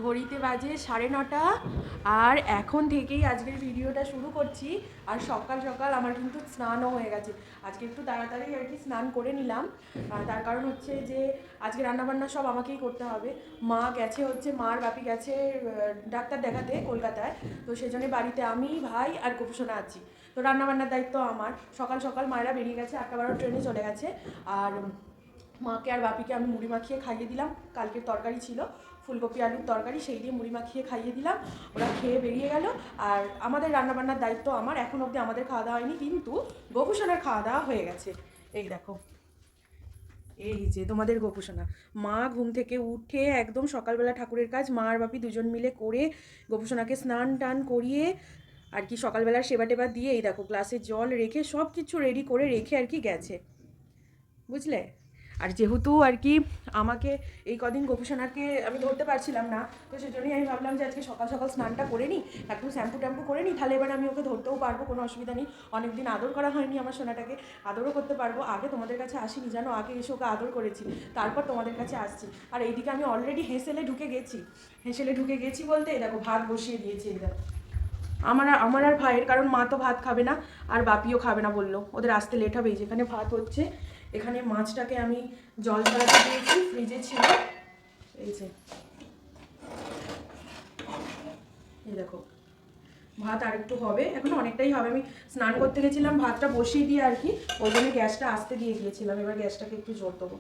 ঘড়িতে বাজে 9:30 আর এখন থেকেই আজকের ভিডিওটা শুরু করছি। আর সকাল সকাল আমার কিন্তু স্নানও হয়ে গেছে। আজকে একটু তাড়াতাড়ি আর কি স্নান করে নিলাম। তার কারণ হচ্ছে যে আজকে রান্নাবান্না সব আমাকেই করতে হবে। মা গেছে হচ্ছে, মার বাপি গেছে ডাক্তার দেখাতে কলকাতায়। তো সেই জন্য বাড়িতে আমি, ভাই আর গোপসোনা আছি। তো রান্নাবান্নার দায়িত্ব আমার। সকাল সকাল মায়েরা বেরিয়ে গেছে, 8:12 ট্রেনে চলে গেছে। আর মাকে আর বাপিকে আমি মুড়ি মাখিয়ে খাইয়ে দিলাম। কালকের তরকারি ছিল ফুলকপি আলুর তরকারি, সেই দিয়ে মুড়ি মাখিয়ে খাইয়ে দিলাম। ওরা খেয়ে বেরিয়ে গেল। আর আমাদের রান্নাবান্নার দায়িত্ব আমার। এখন অবধি আমাদের খাওয়া দাওয়া হয়নি, কিন্তু গোপুসোনার খাওয়া দাওয়া হয়ে গেছে। এই দেখো, এই যে তোমাদের গোপুসোনা। মা ঘুম থেকে উঠে একদম সকালবেলা ঠাকুরের কাজ মা আর বাপি দুজন মিলে করে গোপুসোনাকে স্নান টান করিয়ে আর কি সকালবেলার সেবা টেবা দিয়ে এই দেখো গ্লাসে জল রেখে সব কিছু রেডি করে রেখে আর কি গেছে, বুঝলে। আর যেহেতু আর কি আমাকে এই কদিন গোপীসোনাকে আমি ধরতে পারছিলাম না, তো সেজন্যই আমি ভাবলাম যে আজকে সকাল সকাল স্নানটা করে নিই, একটু শ্যাম্পু ট্যাম্পু করে নিই, তাহলে এবার আমি ওকে ধরতেও পারবো, কোনো অসুবিধা নেই। অনেকদিন আদর করা হয়নি আমার সোনাটাকে, আদরও করতে পারবো। আগে তোমাদের কাছে আসিনি জানো, আগে এসে ওকে আদর করেছি, তারপর তোমাদের কাছে আসছি। আর এইদিকে আমি অলরেডি হেঁসেলে ঢুকে গেছি। হেঁসেলে ঢুকে গেছি বলতে এই দেখো ভাত বসিয়ে দিয়েছি। এই দেখো আমার আর ভাইয়ের, কারণ মা তো ভাত খাবে না আর বাপিও খাবে না বললো, ওদের আসতে লেট হবে। যেখানে ভাত হচ্ছে, এখানে মাছটাকে আমি জল ঝরাতে দিয়েছি, ফ্রিজে ছিল। এই যে এই দেখো ভাত আর একটু হবে, এখনো অনেকটাই হবে। আমি স্নান করতে গেছিলাম, ভাতটা বসিয়ে দিয়ে আর কি ওই জন্য গ্যাসটা আসতে দিয়ে গিয়েছিলাম। এবার গ্যাসটাকে একটু জোর দেবো।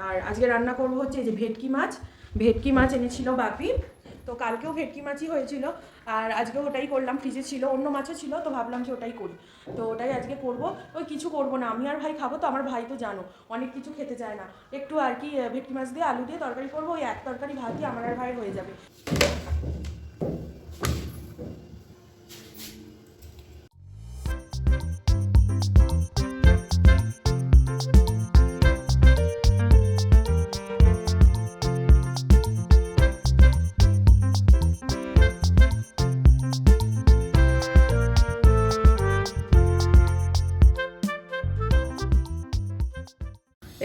আর আজকে রান্না করবো হচ্ছে এই যে ভেটকি মাছ। ভেটকি মাছ এনেছিল বাপি, তো কালকেও ভেটকি মাছই হয়েছিল আর আজকেও ওটাই করলাম। ফ্রিজে ছিল, অন্য মাছও ছিল, তো ভাবলাম যে ওটাই করি। তো ওটাই আজকে করব। ওই কিছু করব না, আমি আর ভাই খাবো তো। আমার ভাই তো জানো অনেক কিছু খেতে চায় না, একটু আর কি ভেটকি মাছ দিয়ে আলু দিয়ে তরকারি করবো, ওই এক তরকারি ভাতই আমার আর ভাই হয়ে যাবে।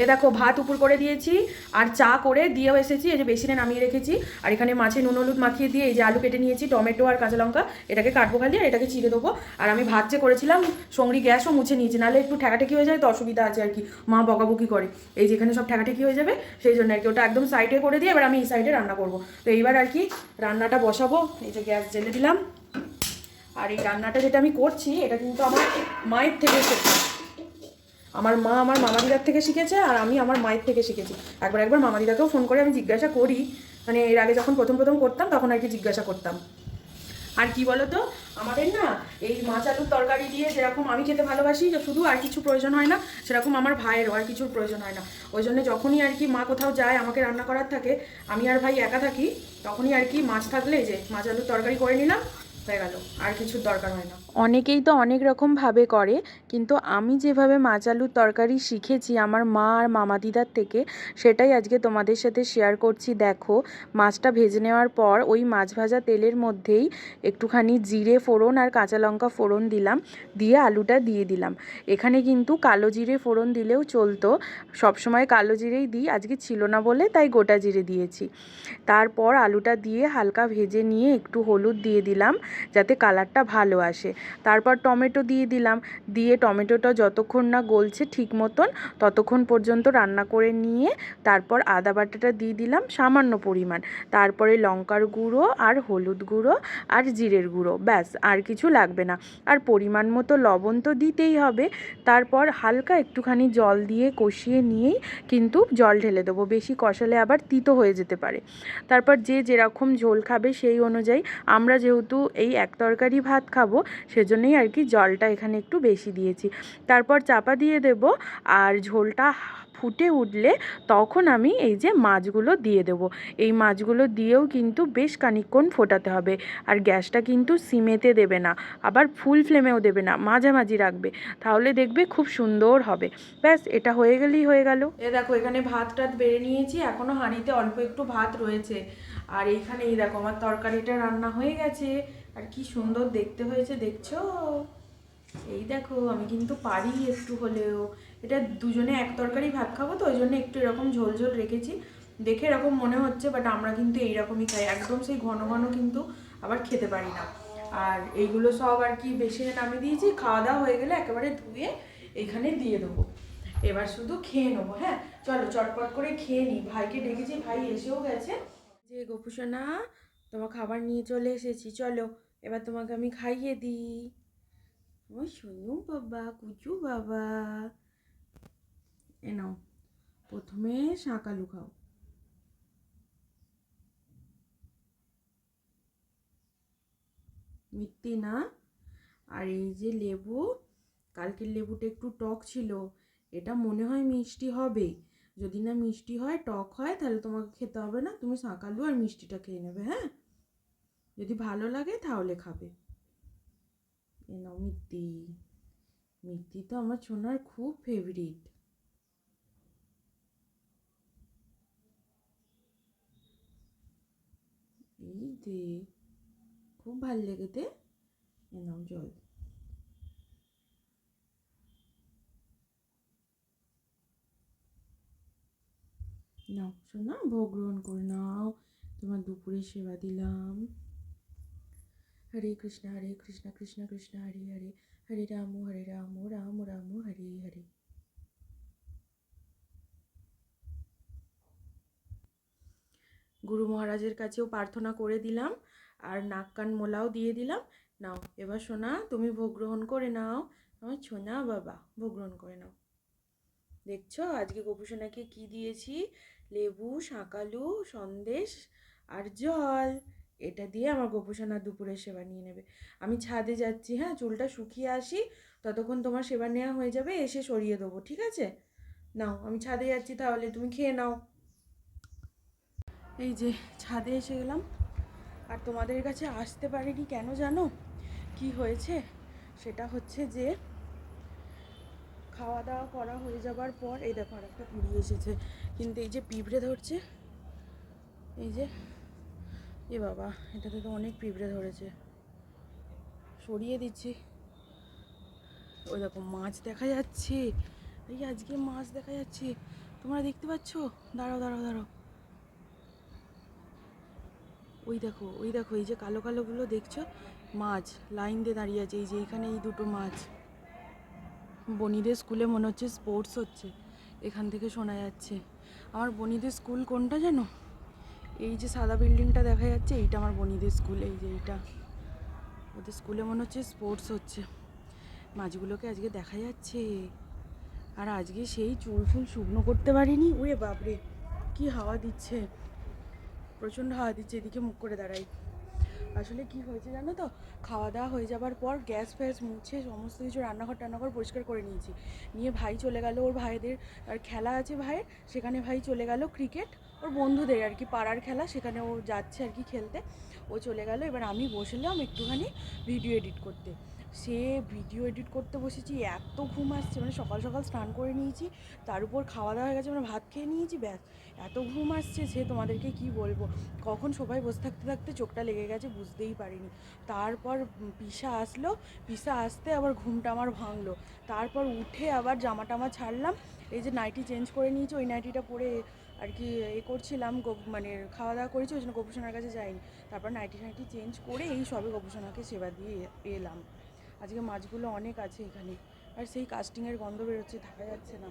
এ দেখো ভাত উপর করে দিয়েছি আর চা করে দিয়েও এসেছি, এই যে বেসিনে নামিয়ে রেখেছি। আর এখানে মাছে নুন হলুদ মাখিয়ে দিয়ে এই যে আলু কেটে নিয়েছি, টমেটো আর কাঁচা লঙ্কা, এটাকে কাটবো খালি আর এটাকে চিড়ে দেবো। আর আমি ভাত যে করেছিলাম সঙ্গী গ্যাসও মুছে নিয়েছি, নাহলে একটু ঠেকাঠেকি হয়ে যায় তো অসুবিধা আছে আর কি, মা বকাবকি করে। এই যেখানে সব ঠেকাঠেকি হয়ে যাবে সেই জন্য আর কি ওটা একদম সাইডে করে দিয়ে এবার আমি এই সাইডে রান্না করবো। তো এইবার আর কি রান্নাটা বসাবো। এই যে গ্যাস জ্বেলে দিলাম। আর এই রান্নাটা যেটা আমি করছি এটা কিন্তু আমার মায়ের থেকে শেখা। আমার মা আমার মামাদিদার থেকে শিখেছে আর আমি আমার মায়ের থেকে শিখেছি। একবার মামাদিদাকেও ফোন করে আমি জিজ্ঞাসা করি, মানে এর আগে যখন প্রথম প্রথম করতাম তখন আর কি জিজ্ঞাসা করতাম। আর কি বলো তো, আমাদের না এই মাছ আলুর তরকারি দিয়ে যেরকম আমি খেতে ভালোবাসি, যে শুধু আর কিছু প্রয়োজন হয় না, সেরকম আমার ভাইয়েরও আর কিছুর প্রয়োজন হয় না। ওই জন্য যখনই আর কি মা কোথাও যায় আমাকে রান্না করার থাকে, আমি আর ভাই একা থাকি, তখনই আর কি মাছ থাকলে যে মাছ আলুর তরকারি করে নিলাম, হয়ে গেল, আর কিছুর দরকার হয় না। অনেকেই তো অনেক রকমভাবে করে, কিন্তু আমি যেভাবে মাছ আলুর তরকারি শিখেছি আমার মা আর মামা দিদার থেকে, সেটাই আজকে তোমাদের সাথে শেয়ার করছি। দেখো মাছটা ভেজে নেওয়ার পর ওই মাছ ভাজা তেলের মধ্যেই একটুখানি জিরে ফোড়ন আর কাঁচা লঙ্কা ফোড়ন দিলাম, দিয়ে আলুটা দিয়ে দিলাম। এখানে কিন্তু কালো জিরে ফোড়ন দিলেও চলতো, সবসময় কালো জিরেই দিই, আজকে ছিল না বলে তাই গোটা জিরে দিয়েছি। তারপর আলুটা দিয়ে হালকা ভেজে নিয়ে একটু হলুদ দিয়ে দিলাম যাতে কালারটা ভালো আসে। তারপর টমেটো দিয়ে দিলাম, দিয়ে টমেটোটা যতক্ষণ না গলছে ঠিক মতন ততক্ষণ পর্যন্ত রান্না করে নিয়ে তারপর আদা বাটাটা দিয়ে দিলাম সামান্য পরিমাণ, তারপরে লঙ্কার গুঁড়ো আর হলুদ গুঁড়ো আর জিরের গুঁড়ো, ব্যাস আর কিছু লাগবে না। আর পরিমাণ মতো লবণ তো দিতেই হবে। তারপর হালকা একটুখানি জল দিয়ে কষিয়ে নিয়েই কিন্তু জল ঢেলে দেবো, বেশি কষালে আবার তিতো হয়ে যেতে পারে। তারপর যে যেরকম ঝোল খাবে সেই অনুযায়ী, আমরা যেহেতু এই এক তরকারি ভাত খাবো সেজন্যই আর কি জলটা এখানে একটু বেশি দিয়েছি। তারপর চাপা দিয়ে দেব, আর ঝোলটা ফুটে উঠলে তখন আমি এই যে মাছগুলো দিয়ে দেব। এই মাছগুলো দিয়েও কিন্তু বেশ খানিকক্ষণ ফোটাতে হবে, আর গ্যাসটা কিন্তু সিমেতে দেবে না, আবার ফুল ফ্লেমেও দেবে না, মাঝামাঝি রাখবে, তাহলে দেখবে খুব সুন্দর হবে। ব্যাস এটা হয়ে গেলেই হয়ে গেল। এ দেখো এখানে ভাত টাত বেড়ে নিয়েছি, এখনো হাঁড়িতে অল্প একটু ভাত রয়েছে। আর এইখানে এই দেখো আমার তরকারিটা রান্না হয়ে গেছে, আর কি সুন্দর দেখতে হয়েছে দেখছো। এই দেখো আমি কিন্তু পারি একটু হলেও, এটা দুজনে এক তরকারি ভাত খাবো তো ওই জন্য একটু এরকম ঝোল ঝোল রেখেছি। দেখে এরকম মনে হচ্ছে, বাট আমরা কিন্তু এইরকমই খাই, একদম সেই ঘন ঘন কিন্তু আবার খেতে পারি না। আর এইগুলো সব আর কি বেসিনে নামিয়ে দিয়েছি, খাওয়া দাওয়া হয়ে গেলে একেবারে ধুয়ে এখানে দিয়ে দেবো। এবার শুধু খেয়ে নেবো। হ্যাঁ চলো চটপট করে খেয়ে নিই, ভাইকে ডেকেছি, ভাই এসেও গেছে। যে গোপুসোনা, তোমার খাবার নিয়ে চলে এসেছি, চলো এবার তোমাকে আমি খাইয়ে দিই। ও সোনু বাবা, কুচু বাবা, এ নাও, প্রথমে শাক আলু খাও। মিথ্যে না। আর এই যে লেবু, কালকের লেবুটা একটু টক ছিল, এটা মনে হয় মিষ্টি হবে। যদি না মিষ্টি হয়, টক হয়, তাহলে তোমাকে খেতে হবে না, তুমি শাক আলু আর মিষ্টিটা খেয়ে নেবে। হ্যাঁ, যদি ভালো লাগে তাহলে খাবে। এ নাও মিথ্যি, মিথ্যি তো আমার সোনার খুব ফেভারিট। এই দে, খুব ভাল লেগেতে। এ নাও জল। নাও সোনা, ভোগ গ্রহণ করে নাও, তোমার দুপুরে সেবা দিলাম। হরে কৃষ্ণ কৃষ্ণ কৃষ্ণ হরে হরে, হরে রাম রাম রাম হরে হরে। গুরু মহারাজের কাছেও প্রার্থনা করে দিলাম, আর নাক কান মোলাও দিয়ে দিলাম। নাও এবার সোনা, তুমি ভোগ গ্রহণ করে নাও, আমার সোনা বাবা ভোগ গ্রহণ করে নাও। দেখছো আজকে গোপুসোনাকে কি দিয়েছি? লেবু, শাকালু, সন্দেশ আর জল। এটা দিয়ে আমার গোপুসোনার দুপুরের সেবা নিয়ে নেবে। আমি ছাদে যাচ্ছি, হ্যাঁ চুলটা শুকিয়ে আসি, ততক্ষণ তোমার সেবা নেওয়া হয়ে যাবে, এসে সরিয়ে দেবো, ঠিক আছে? নাও আমি ছাদে যাচ্ছি, তাহলে তুমি খেয়ে নাও। এই যে ছাদে এসে গেলাম, আর তোমাদের কাছে আসতে পারিনি কেন জানো? কি হয়েছে সেটা হচ্ছে যে, খাওয়া দাওয়া করা হয়ে যাবার পর এই দেখো আর একটা পিঁড়ি এসেছে, কিন্তু এই যে পিঁপড়ে ধরছে, এই যে, এ বাবা এটাতে তো অনেক পিঁপড়ে ধরেছে, সরিয়ে দিচ্ছি। ওই দেখো মাছ দেখা যাচ্ছে, এই আজকে মাছ দেখা যাচ্ছে, তোমরা দেখতে পাচ্ছ? দাঁড়াও দাঁড়াও দাঁড়াও, ওই দেখো ওই দেখো, এই যে কালো কালোগুলো দেখছো, মাছ লাইন দিয়ে দাঁড়িয়ে আছে, এই যে এইখানে এই দুটো মাছ। বনিদের স্কুলে মনে হচ্ছে স্পোর্টস হচ্ছে, এখান থেকে শোনা যাচ্ছে। আমার বনিদের স্কুল কোনটা জানো? এই যে সাদা বিল্ডিংটা দেখা যাচ্ছে, এইটা আমার বনিদের স্কুল, এই যে এইটা, ওদের স্কুলে মনে হচ্ছে স্পোর্টস হচ্ছে। মাছগুলোকে আজকে দেখা যাচ্ছে, আর আজকে সেই চুল ফুল শুকনো করতে পারিনি। ওরে বাপরে কি হাওয়া দিচ্ছে, প্রচণ্ড হাওয়া দিচ্ছে, এদিকে মুখ করে দাঁড়াই। আসলে কি হয়েছে জানো তো, খাওয়া দাওয়া হয়ে যাবার পর গ্যাস ফ্যাস মুছে সমস্ত কিছু রান্নাঘর টান্নাঘর পরিষ্কার করে নিয়েছি, নিয়ে ভাই চলে গেল, ওর ভাইদের আর খেলা আছে ভাইয়ের, সেখানে ভাই চলে গেল ক্রিকেট, ওর বন্ধুদের আর কি পাড়ার খেলা, সেখানে ও যাচ্ছে আর কি খেলতে, ও চলে গেল। এবার আমি বসলাম একটুখানি ভিডিও এডিট করতে, সে ভিডিও এডিট করতে বসেছি, এত ঘুম আসছে, মানে সকাল সকাল স্নান করে নিয়েছি, তার উপর খাওয়া দাওয়া হয়ে গেছে, মানে ভাত খেয়ে নিয়েছি, ব্যাস এত ঘুম আসছে সে তোমাদেরকে কি বলবো। কখন সবাই বসে থাকতে থাকতে চোখটা লেগে গেছে বুঝতেই পারিনি। তারপর পিসা আসলো, পিসা আসতে আবার ঘুমটা আমার ভাঙলো, তারপর উঠে আবার জামা টামা ছাড়লাম, এই যে নাইটি চেঞ্জ করে নিয়েছি, ওই নাইটিটা পরে আর কি এ করছিলাম, মানে খাওয়া দাওয়া করেছি, ওই জন্য গোপুসোনার কাছে যাইনি। তারপর নাইটি চেঞ্জ করে এই সবে গোপুসোনাকে সেবা দিয়ে এলাম। আজকে মাছগুলো অনেক আছে এখানে, আর সেই কাস্টিংয়ের গন্ধ বেরোচ্ছে, থাকা যাচ্ছে না,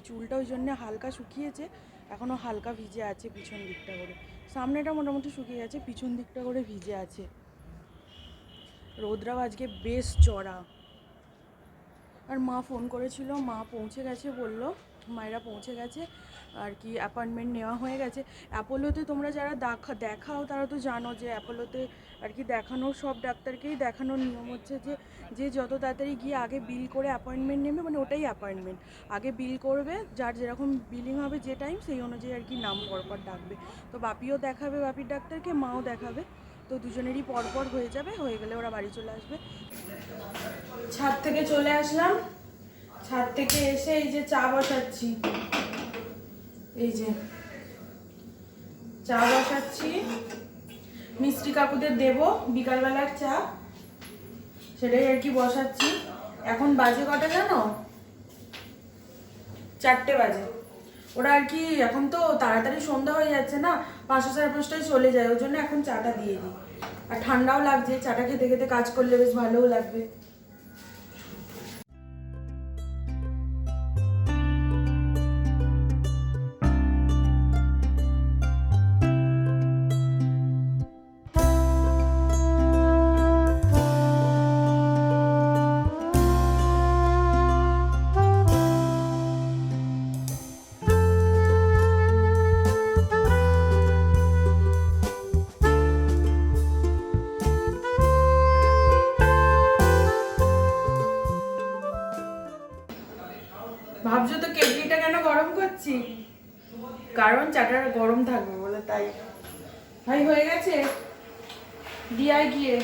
চুলটা ওই জন্য হালকা শুকিয়েছে, এখনও হালকা ভিজে আছে পিছন দিকটা করে, সামনেটা মোটামুটি শুকিয়ে গেছে, পিছন দিকটা করে ভিজে আছে। রোদরাও আজকে বেশ চড়া। আর মা ফোন করেছিল, মা পৌঁছে গেছে বললো, মায়েরা পৌঁছে গেছে আর কি, অ্যাপয়েন্টমেন্ট নেওয়া হয়ে গেছে। অ্যাপোলোতে তোমরা যারা দেখাও তারা তো জানো যে অ্যাপোলোতে আর কি দেখানোর, সব ডাক্তারকেই দেখানোর নিয়ম হচ্ছে যে যে যত তাড়াতাড়ি গিয়ে আগে বিল করে অ্যাপয়েন্টমেন্ট নেবে, মানে ওটাই অ্যাপয়েন্টমেন্ট, আগে বিল করবে, যার যেরকম বিলিং হবে যে টাইম সেই অনুযায়ী আর কি নাম পরপর ডাকবে। তো বাপিও দেখাবে বাপির ডাক্তারকে, মাও দেখাবে, তো দুজনেরই পরপর হয়ে যাবে, হয়ে গেলে ওরা বাড়ি চলে আসবে। ছাদ থেকে চলে আসলাম, ছাদ থেকে এসে এই যে চা বসাচ্ছি, এই যে চা বসাচ্ছি, মিষ্টি কাকুদের দেবো বিকালবেলার চা, সেটাই আর কি বসাচ্ছি। এখন বাজে কটা জানো? 4টে বাজে। ওরা আর কি এখন তো তাড়াতাড়ি সন্ধ্যা হয়ে যাচ্ছে না, 5টা সাড়ে 5টায় চলে যায়, ওই জন্য এখন চাটা দিয়ে দিই। আর ঠান্ডাও লাগছে, চাটা খেতে খেতে কাজ করলে বেশ ভালোও লাগবে। ভাবছো তো কেটলিটা কেন গরম করছি? কারণ চাটা গরম থাকবে বলে, তাই। ভাই হয়ে গেছে, দিয়ায় গিয়ে।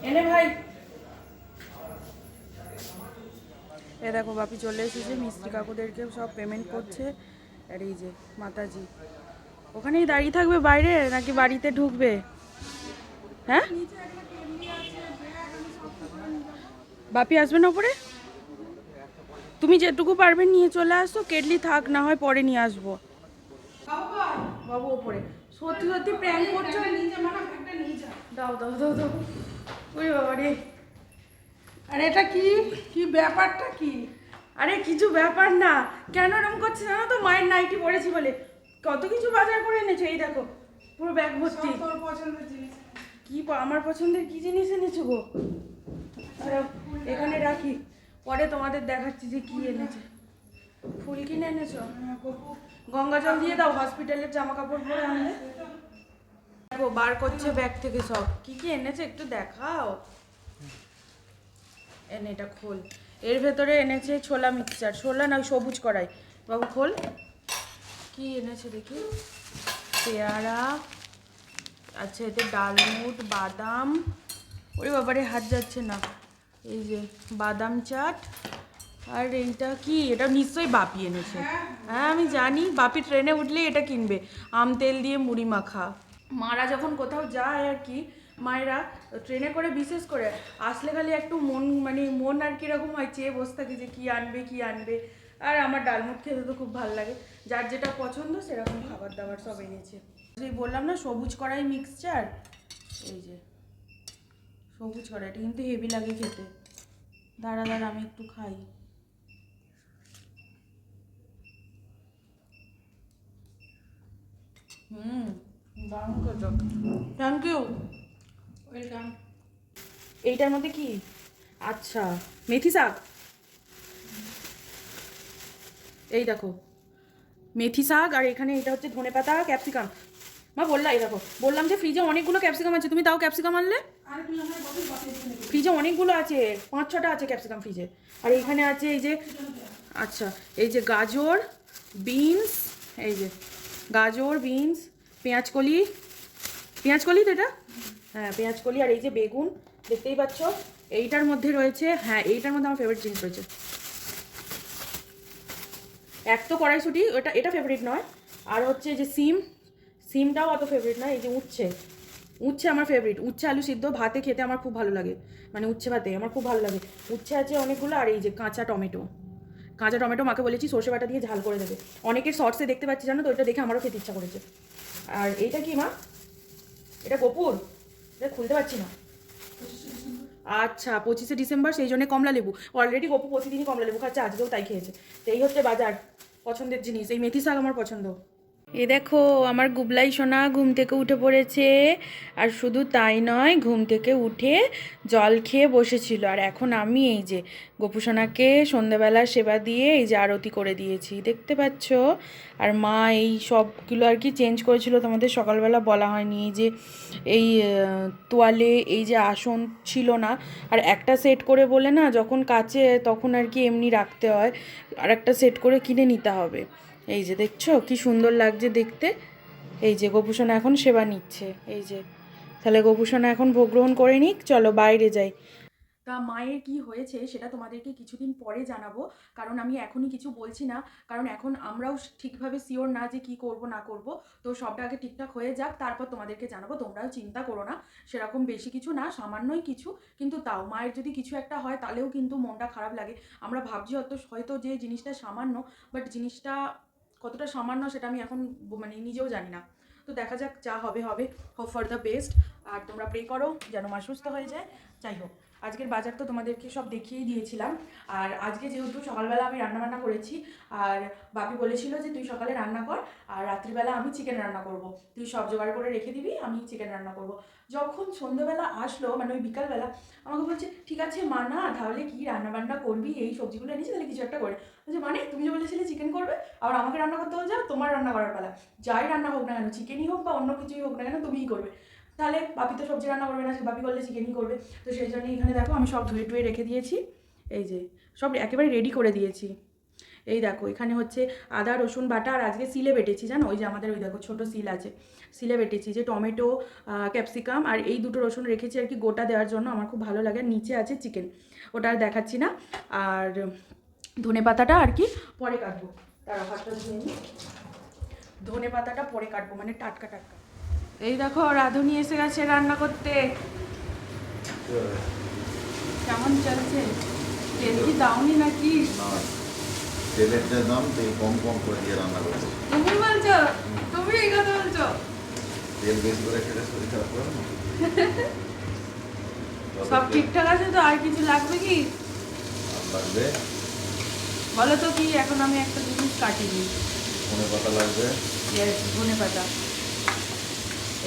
এনে ভাই। এ দেখো বাপি চলে এসেছে, মিস্ত্রি কাকুদেরকে সব পেমেন্ট করছে। আর এই যে মাতাজি ওখানেই দাঁড়িয়ে থাকবে বাইরে, নাকি বাড়িতে ঢুকবে? হ্যাঁ, বাপি আসবে না ওপরে? তুমি যেটুকু পারবে নিয়ে চলে আসো, কেটলি থাক, না হয় পরে নিয়ে আসবো। বাবু ওপরে সত্যি সত্যি প্র্যাঙ্ক করছো? দাও দাও দাও দাও। ওই বাবা রে, আর এটা কি কি ব্যাপারটা কি? আরে কিছু ব্যাপার না। কেন এরকম করছে জানো তো? মায়ের নাইটি পরেছি বলে কত কিছু বাজার করে এনেছো। এই দেখো পুরো ব্যাগ ভর্তি। তোর পছন্দের জিনিস। কি আমার পছন্দের কি জিনিস এনেছো গো? দাঁড়াও, এখানে রাখি, পরে তোমাদের দেখাচ্ছি যে কি এনেছে। ফুল কিনে এনেছো? গঙ্গা জল দিয়ে দাও, হসপিটালের জামা কাপড় পরে আনলে। দেখো বার করছে ব্যাগ থেকে সব কি কি এনেছে, একটু দেখাও। এনে এটা খোল। এর ভেতরে এনেছে ছোলা মিক্সচার, ছোলা না সবুজ কড়াই। বাবু খোল, কি এনেছে দেখি। পেয়ারা, আচ্ছা এতে ডালমুট, বাদাম, ওরে বাবারে হাত যাচ্ছে না। এই যে বাদাম চাট। আর এইটা কি? এটা নিশ্চয়ই বাপি এনেছে। হ্যাঁ আমি জানি, বাপি ট্রেনে উঠলেই এটা কিনবে, আম তেল দিয়ে মুড়ি মাখা। মারা যখন কোথাও যায় আর কি, মায়েরা ট্রেনে করে বিশেষ করে আসলে খালি একটু মন আর কীরকম হয়, চেয়ে বসে থাকে যে কী আনবে কী আনবে। আর আমার ডালমুট খেতে তো খুব ভালো লাগে, যার যেটা পছন্দ সেরকম খাবার দাবার সব এনেছে। এই বললাম না সবুজ কড়াই মিক্সচার, এই যে সবুজ কড়াই, এটা কিন্তু হেভি লাগে খেতে। দাঁড়া দাঁড়া আমি একটু খাই। দারুণ খেতে, থ্যাংক ইউ, ওয়েলকাম। এইটার মধ্যে কি? আচ্ছা মেথি শাক, এই দেখো মেথি শাক। আর এখানে এটা হচ্ছে ধনেপাতা, ক্যাপসিকাম। মা বললা, এই দেখো বললাম যে ফ্রিজে অনেকগুলো ক্যাপসিকাম আছে, তুমি তাও ক্যাপসিকাম আনলে? ফ্রিজে অনেকগুলো আছে, 5-6টা আছে ক্যাপসিকাম ফ্রিজে। আর এইখানে আছে এই যে, আচ্ছা এই যে গাজর, বিনস, এই যে গাজর, বিনস, পেঁয়াজকলি, পেঁয়াজকলি তো এটা, হ্যাঁ পেঁয়াজকলি। আর এই যে বেগুন, দেখতেই পাচ্ছ। এইটার মধ্যে রয়েছে, হ্যাঁ এইটার মধ্যে আমার ফেভারিট জিনিস রয়েছে, এক তো কড়াইশুঁটি, ওটা এটা ফেভারিট নয়। আর হচ্ছে যে সিমটাও অত ফেভারিট নয়। এই যে উচ্ছে আমার ফেভারিট, উচ্ছে আলু সিদ্ধ ভাতে খেতে আমার খুব ভালো লাগে, মানে উচ্ছে ভাতে আমার খুব ভালো লাগে। উচ্ছে আছে অনেকগুলো। আর এই যে কাঁচা টমেটো মাকে বলেছি সর্ষে বাটা দিয়ে ঝাল করে দেবে। অনেকের শর্টসে দেখতে পাচ্ছি জানো তো, ওইটা দেখে আমারও খেতে ইচ্ছা করেছে। আর এইটা কি মা? এটা গোপুর, এটা খুলতে পারছি না। আচ্ছা 25শে ডিসেম্বর, সেই জন্য কমলা লেবু। অলরেডি গপু প্রতিদিনই কমলা লেবু খাচ্ছে, আজকেও তাই খেয়েছে। তো এই হচ্ছে বাজার, পছন্দের জিনিস। এই মেথি শাক আমার পছন্দ। এ দেখো আমার গুবলাই সোনা ঘুম থেকে উঠে পড়েছে। আর শুধু তাই নয়, ঘুম থেকে উঠে জল খেয়ে বসেছিল। আর এখন আমি এই যে গপু সোনাকে সন্ধ্যেবেলা সেবা দিয়ে এই যে আরতি করে দিয়েছি, দেখতে পাচ্ছ। আর মা এই সবগুলো আর কি চেঞ্জ করেছিল, তোমাদের সকালবেলা বলা হয়নি। এই যে এই তোয়ালে, এই যে আসন ছিল না, আর একটা সেট করে বলে না যখন কাচে তখন আর কি এমনি রাখতে হয়, আর একটা সেট করে কিনে নিতে হবে। এই যে দেখছো কি সুন্দর লাগছে দেখতে। এই যে গোপুসোনা এখন সেবা নিচ্ছে, এই যে। তাহলে গোপুসোনা এখন ভোগ গ্রহণ করে নিক, চলো বাইরে যাই। তা মায়ের কি হয়েছে সেটা তোমাদেরকে কিছুদিন পরে জানাবো, কারণ আমি এখনই কিছু বলছি না, কারণ এখন আমরাও ঠিকভাবে শিওর না যে কি করব না করব। তো সবটা আগে ঠিকঠাক হয়ে যাক, তারপর তোমাদেরকে জানাবো, তোমরাও চিন্তা করো না, সেরকম বেশি কিছু না, সামান্যই কিছু, কিন্তু তাও মায়ের যদি কিছু একটা হয় তাহলেও কিন্তু মনটা খারাপ লাগে। আমরা ভাবছি হয়তো যে জিনিসটা সামান্য, বাট জিনিসটা কতটা সামান্য সেটা আমি এখন মানে নিজেও জানি না। তো দেখা যাক, যা হবে হবে, হোপ ফর দ্য বেস্ট। আর তোমরা প্রে করো যেন মা সুস্থ হয়ে যায়। যাই হোক, আজকের বাজার তো তোমাদেরকে সব দেখিয়েই দিয়েছিলাম। আর আজকে যেহেতু সকালবেলা আমি রান্নাবান্না করেছি, আর বাপি বলেছিল যে তুই সকালে রান্না কর আর রাত্রিবেলা আমি চিকেন রান্না করব, তুই সব জোগাড় করে রেখে দিবি, আমি চিকেন রান্না করব। যখন সন্ধ্যেবেলা আসলো, মানে ওই বিকালবেলা, আমাকে বলছে ঠিক আছে মা, না তাহলে কি রান্নাবান্না করবি, এই সবজিগুলো এনেছি, তাহলে কিছু একটা করে। বলছে মানে তুমি যে বলেছিলে চিকেন করবে, আবার আমাকে রান্না করতে হয়ে যাও, তোমার রান্না করার পালা, যাই রান্না হোক না কেন, চিকেনই হোক বা অন্য কিছুই হোক না কেন, তুমিই করবে। তাহলে বাপি তো সবজি রান্না করবে না, সে বাপি করলে চিকেনই করবে। তো সেই জন্য এখানে দেখো আমি সব ধুয়ে টুয়ে রেখে দিয়েছি, এই যে সব একেবারে রেডি করে দিয়েছি। এই দেখো এখানে হচ্ছে আদা রসুন বাটা, আর আজকে সিলে বেটেছি, জানো ওই যে আমাদের ওই দেখো ছোটো সিল আছে, সিলে বেটেছি, যে টমেটো ক্যাপসিকাম আর এই দুটো রসুন রেখেছি আর কি গোটা দেওয়ার জন্য, আমার খুব ভালো লাগে। আর নিচে আছে চিকেন, ওটা আর দেখাচ্ছি না। আর ধনে পাতাটা আর কি পরে কাটবো, তার হাতটা ধুয়ে নিই, ধনে পাতাটা পরে কাটবো, মানে টাটকা টাটকা। এই দেখো রাঁধুনি এসে গেছে রান্না করতে। কেমন চলছে? তেল কি দাওনি নাকি? তেলের যে দাম তেল কম কম করে দিয়ে রান্না করছে। তুমি বলছো? তুমি এই কথা বলছো? তেল বেশি করে খেলে শরীর খারাপ করে না? সব ঠিকঠাক আছে তো? আর কিছু লাগবে কি? আর লাগবে বলো তো কি, এখন আমি একটা জিনিস কাটিনি। ধনে পাতা লাগবে। ধনে পাতা,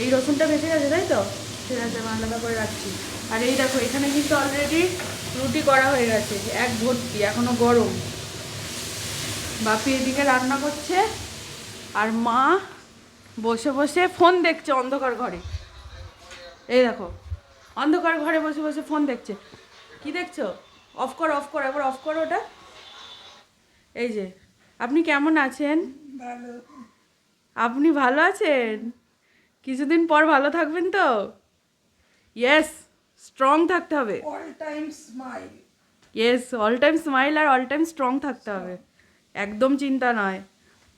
এই রসুনটা ভেজে গেছে তাই তো? ঠিক আছে, আমি আলাদা করে রাখছি। আর এই দেখো এখানে কিন্তু অলরেডি রুটি করা হয়ে গেছে, এক ভর্তি, এখনো গরম। বাপি এদিকে রান্না করছে, আর মা বসে বসে ফোন দেখছে অন্ধকার ঘরে। এই দেখো অন্ধকার ঘরে বসে বসে ফোন দেখছে। কি দেখছো? অফ করো, অফ করো, এবার অফ করো ওটা। এই যে, আপনি কেমন আছেন? ভালো। আপনি ভালো আছেন? কিছুদিন পর ভালো থাকবেন তো? ইয়েস, স্ট্রং থাকতে হবে। All time smile. Yes, all time smile আর অল টাইম স্ট্রং থাকতে হবে, একদম চিন্তা নয়,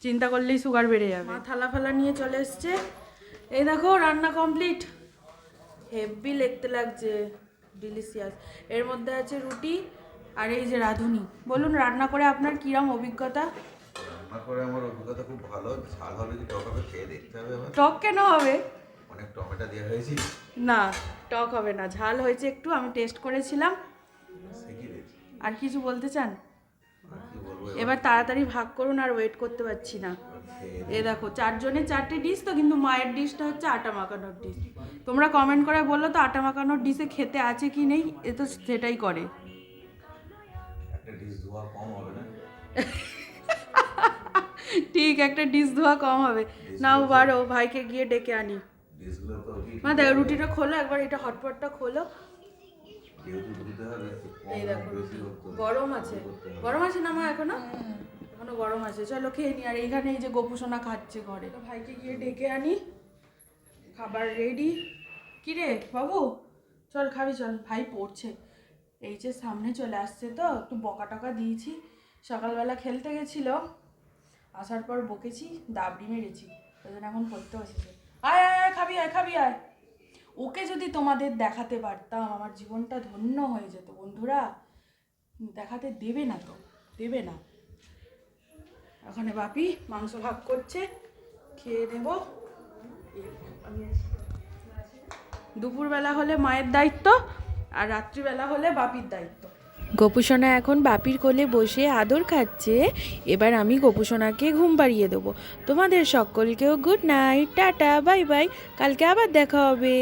চিন্তা করলেই সুগার বেড়ে যাবে। মা থালা ফালা নিয়ে চলে এসছে। এই দেখো রান্না কমপ্লিট, হেভি দেখতে লাগছে, ডিলিশিয়াস। এর মধ্যে আছে রুটি, আর এই যে রাঁধুনি। বলুন রান্না করে আপনার কিরম অভিজ্ঞতা? রান্না করে আমার অভিজ্ঞতা খুব ভালো। ঝাল হবে কি টক হবে খেয়ে দেখতে হবে। আমার টক কেন হবে? অনেক টমেটো দেওয়া হয়েছে। না, টক হবে না, ঝাল হয়েছে একটু, আমি টেস্ট করেছিলাম। সে কি দিয়েছে? আর কিছু বলতে চান? আর কি বলবো এবার তাড়াতাড়ি ভাগ করুন, আর ওয়েট করতে পারছি না। এ দেখো 4 জনের 4টে ডিশ তো, কিন্তু মায়ের ডিশটা হচ্ছে আটা মাখানোর ডিশ। তোমরা কমেন্ট করে বলো তো আটা মাখানোর ডিশে খেতে আছে কি নেই, এ তো সেটাই করে। একটা ডিশ ধোয়া কম হবে না? ঠিক, একটা ডিশ ধোয়া কম হবে। নাও বারো, ভাইকে গিয়ে ডেকে আনি। ডিশগুলো তো কি মা দেখো রুটিটা খোলো একবার, এটা হটপটটা খোলো। যেহেতু ধুতে হবে একটু কম এই দেখো বেশি করতে হবে। গরম আছে, গরম আছে না মা এখনো? এখনো গরম আছে, চলো খেয়ে নি। আর এইখানে এই যে গোপুসোনা খাচ্ছে ঘরে, তো ভাইকে গিয়ে ডেকে আনি। খাবার রেডি। কি রে বাবু, চল খাবি চল, ভাই পড়ছে। এই যে সামনে চলে আসছে, তো একটু বকা টকা দিয়েছি। সকালবেলা খেলতে গেছিল, আসার পর বকেছি, দাবড়ি মেরেছি, ওই জন্য এখন পড়তে বসেছে। আয় আয় আয়, খাবি আয়, খাবি আয়। ওকে যদি তোমাদের দেখাতে পারতাম, আমার জীবনটা ধন্য হয়ে যেত বন্ধুরা। দেখাতে দেবে না তো, দেবে না। ওখানে বাপি মাংস ভাগ করছে, খেয়ে নেব। দুপুরবেলা হলে মায়ের দায়িত্ব, আর রাত্রিবেলা হলে বাপির দায়িত্ব। গোপুসোনা এখন বাপির কোলে বসে আদর খাচ্ছে। এবার আমি গোপুসোনাকে ঘুম পাড়িয়ে দেবো। তোমাদের সকলকেও good night, tata, bye bye. কালকে আবার দেখা হবে।